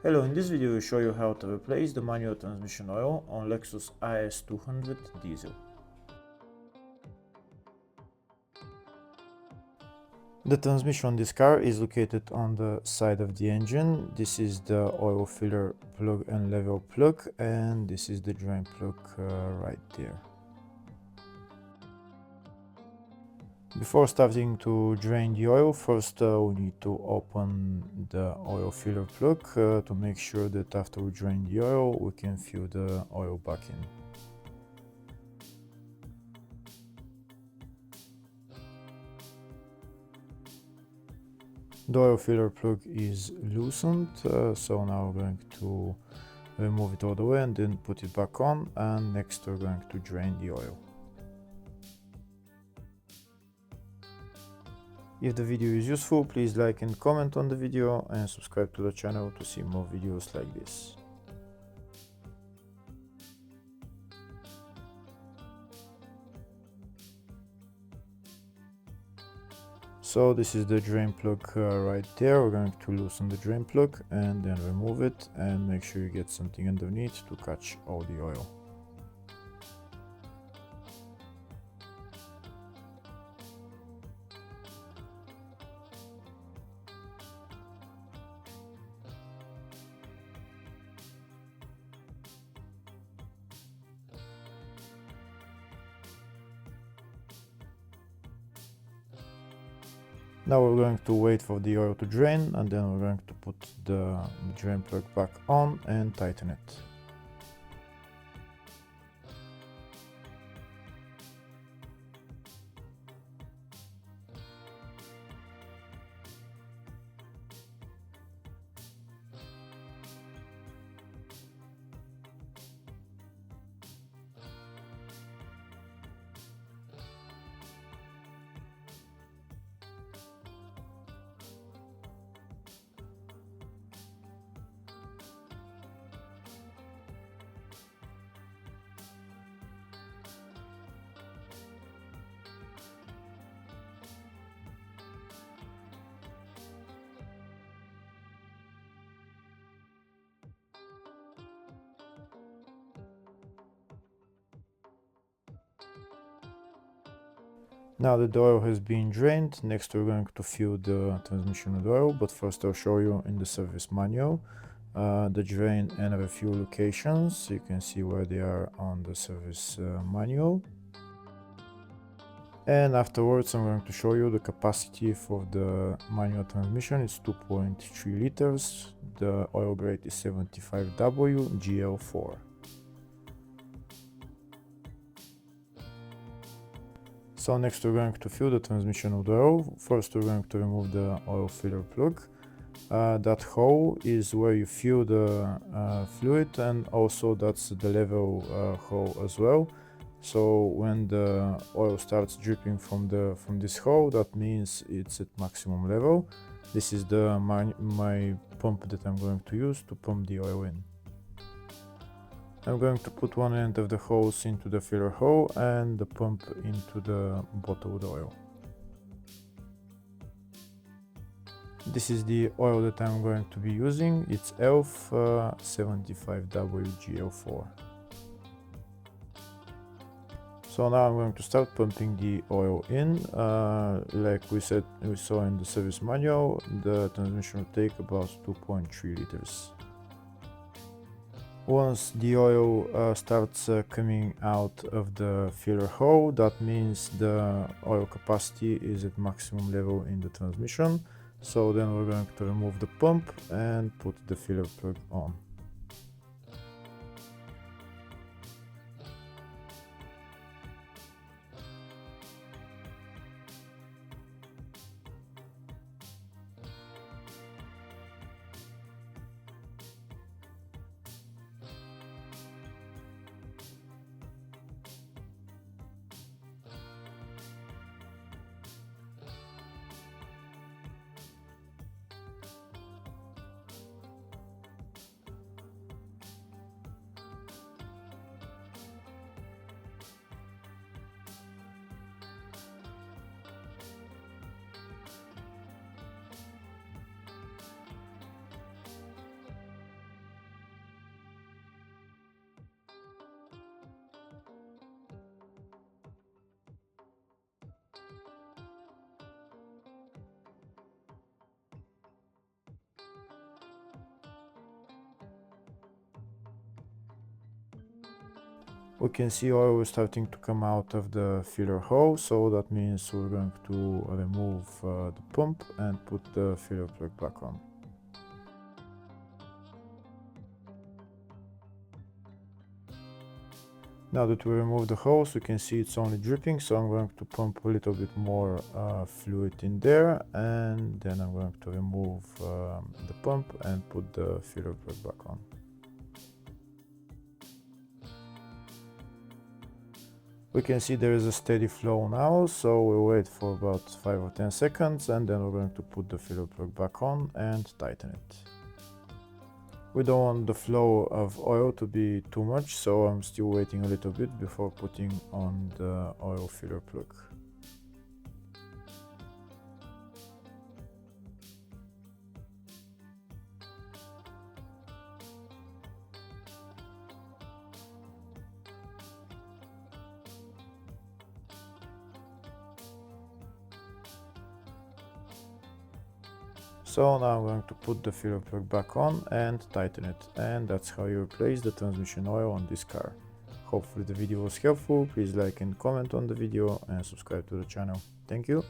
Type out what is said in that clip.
Hello, in this video we show you how to replace the manual transmission oil on Lexus IS200 diesel. The transmission on this car is located on the side of the engine. This is the oil filler plug and level plug, and this is the drain plug right there. Before starting to drain the oil, first we need to open the oil filler plug to make sure that after we drain the oil we can fill the oil back in. The oil filler plug is loosened, so now we're going to remove it all the way and then put it back on, and next we're going to drain the oil. If the video is useful, please like and comment on the video and subscribe to the channel to see more videos like this. So this is the drain plug right there. We're going to loosen the drain plug and then remove it and make sure you get something underneath to catch all the oil. Now we're going to wait for the oil to drain, and then we're going to put the drain plug back on and tighten it. Now that the oil has been drained, next we're going to fill the transmission with oil, but first I'll show you in the service manual the drain and refuel locations. You can see where they are on the service manual. And afterwards I'm going to show you the capacity for the manual transmission. It's 2.3 liters. The oil grade is 75W GL4. So next we're going to fill the transmission with oil. First we're going to remove the oil filler plug. That hole is where you fill the fluid, and also that's the level hole as well. So when the oil starts dripping from this hole, that means it's at maximum level. This is my pump that I'm going to use to pump the oil in. I'm going to put one end of the hose into the filler hole and the pump into the bottled oil. This is the oil that I'm going to be using. It's ELF 75WGL4. So now I'm going to start pumping the oil in. Like we saw in the service manual, the transmission will take about 2.3 liters. Once the oil starts coming out of the filler hole, that means the oil capacity is at maximum level in the transmission. So then we're going to remove the pump and put the filler plug on. We can see oil is starting to come out of the filler hole, so that means we're going to remove the pump and put the filler plug back on. Now that we remove the hose, we can see it's only dripping, so I'm going to pump a little bit more fluid in there, and then I'm going to remove the pump and put the filler plug back on. We can see there is a steady flow now, so we'll wait for about 5 or 10 seconds, and then we're going to put the filler plug back on and tighten it. We don't want the flow of oil to be too much, so I'm still waiting a little bit before putting on the oil filler plug. So now I'm going to put the filler plug back on and tighten it, and that's how you replace the transmission oil on this car. Hopefully the video was helpful. Please like and comment on the video and subscribe to the channel. Thank you.